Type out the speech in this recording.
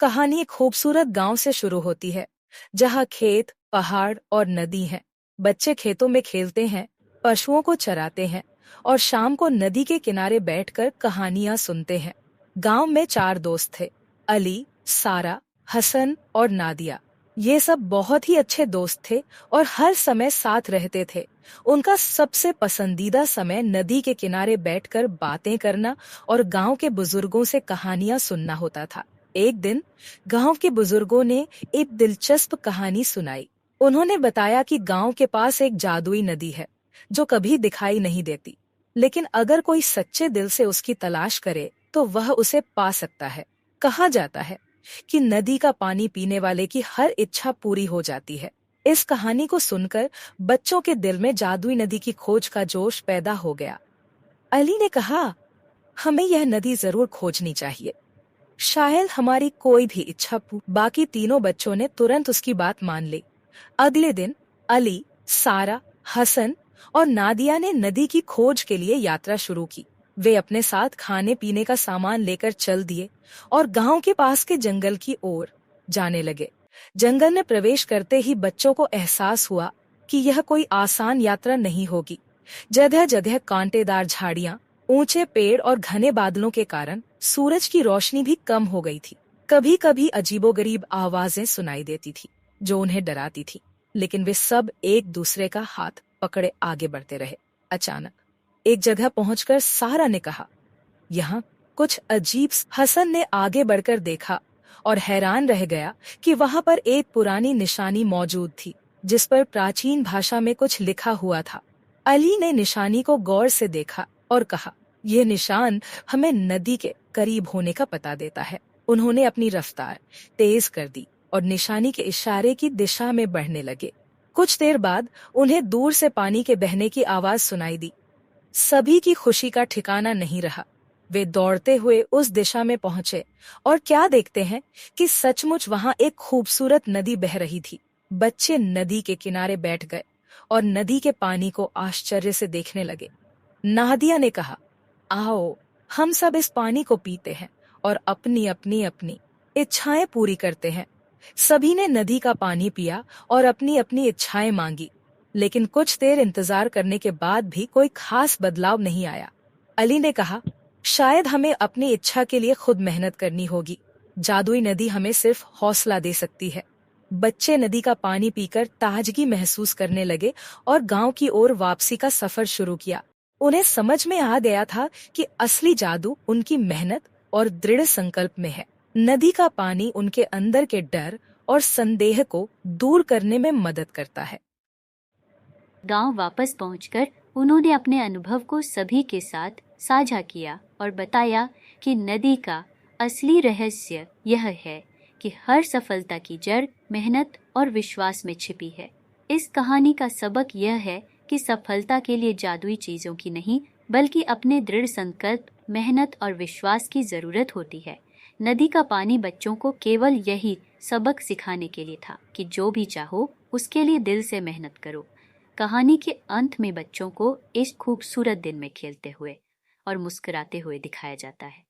कहानी एक खूबसूरत गांव से शुरू होती है, जहां खेत, पहाड़ और नदी हैं। बच्चे खेतों में खेलते हैं, पशुओं को चराते हैं और शाम को नदी के किनारे बैठकर कहानियां सुनते हैं। गांव में 4 दोस्त थे, अली, सारा, हसन और नादिया। ये सब बहुत ही अच्छे दोस्त थे और हर समय साथ रहते थे। उनका सबसे पसंदीदा समय नदी के किनारे बैठकर बातें करना और गांव के बुजुर्गों से कहानियां सुनना होता था। एक दिन गांव के बुजुर्गों ने एक दिलचस्प कहानी सुनाई। उन्होंने बताया कि गांव के पास एक जादुई नदी है, जो कभी दिखाई नहीं देती, लेकिन अगर कोई सच्चे दिल से उसकी तलाश करे तो वह उसे पा सकता है। कहा जाता है कि नदी का पानी पीने वाले की हर इच्छा पूरी हो जाती है। इस कहानी को सुनकर बच्चों के दिल में जादुई नदी की खोज का जोश पैदा हो गया। अली ने कहा, हमें यह नदी जरूर खोजनी चाहिए, शायद हमारी कोई भी इच्छा बाकी तीनों बच्चों ने तुरंत उसकी बात मान ली। अगले दिन अली, सारा, हसन और नादिया ने नदी की खोज के लिए यात्रा शुरू की। वे अपने साथ खाने पीने का सामान लेकर चल दिए और गांव के पास के जंगल की ओर जाने लगे। जंगल में प्रवेश करते ही बच्चों को एहसास हुआ कि यह कोई आसान यात्रा नहीं होगी। जगह जगह कांटेदार झाड़ियां, ऊंचे पेड़ और घने बादलों के कारण सूरज की रोशनी भी कम हो गई थी। कभी कभी अजीबोगरीब आवाजें सुनाई देती थी, जो उन्हें डराती थी, लेकिन वे सब एक दूसरे का हाथ पकड़े आगे बढ़ते रहे। अचानक एक जगह पहुंचकर सारा ने कहा, यहाँ कुछ अजीब। हसन ने आगे बढ़कर देखा और हैरान रह गया कि वहां पर एक पुरानी निशानी मौजूद थी, जिस पर प्राचीन भाषा में कुछ लिखा हुआ था। अली ने निशानी को गौर से देखा और कहा, यह निशान हमें नदी के करीब होने का पता देता है। उन्होंने अपनी रफ्तार तेज कर दी और निशानी के इशारे की दिशा में बढ़ने लगे। कुछ देर बाद उन्हें दूर से पानी के बहने की आवाज सुनाई दी। सभी की खुशी का ठिकाना नहीं रहा। वे दौड़ते हुए उस दिशा में पहुंचे और क्या देखते हैं कि सचमुच वहां एक खूबसूरत नदी बह रही थी। बच्चे नदी के किनारे बैठ गए और नदी के पानी को आश्चर्य से देखने लगे। नादिया ने कहा, आओ हम सब इस पानी को पीते हैं और अपनी अपनी अपनी इच्छाएं पूरी करते हैं। सभी ने नदी का पानी पिया और अपनी अपनी इच्छाएं मांगी, लेकिन कुछ देर इंतजार करने के बाद भी कोई खास बदलाव नहीं आया। अली ने कहा, शायद हमें अपनी इच्छा के लिए खुद मेहनत करनी होगी। जादुई नदी हमें सिर्फ हौसला दे सकती है। बच्चे नदी का पानी पीकर ताजगी महसूस करने लगे और गांव की ओर वापसी का सफर शुरू किया। उन्हें समझ में आ गया था कि असली जादू उनकी मेहनत और दृढ़ संकल्प में है। नदी का पानी उनके अंदर के डर और संदेह को दूर करने में मदद करता है। गांव वापस पहुंचकर उन्होंने अपने अनुभव को सभी के साथ साझा किया और बताया कि नदी का असली रहस्य यह है कि हर सफलता की जड़ मेहनत और विश्वास में छिपी है। इस कहानी का सबक यह है कि सफलता के लिए जादुई चीजों की नहीं, बल्कि अपने दृढ़ संकल्प, मेहनत और विश्वास की जरूरत होती है। नदी का पानी बच्चों को केवल यही सबक सिखाने के लिए था कि जो भी चाहो उसके लिए दिल से मेहनत करो। कहानी के अंत में बच्चों को इस खूबसूरत दिन में खेलते हुए और मुस्कुराते हुए दिखाया जाता है।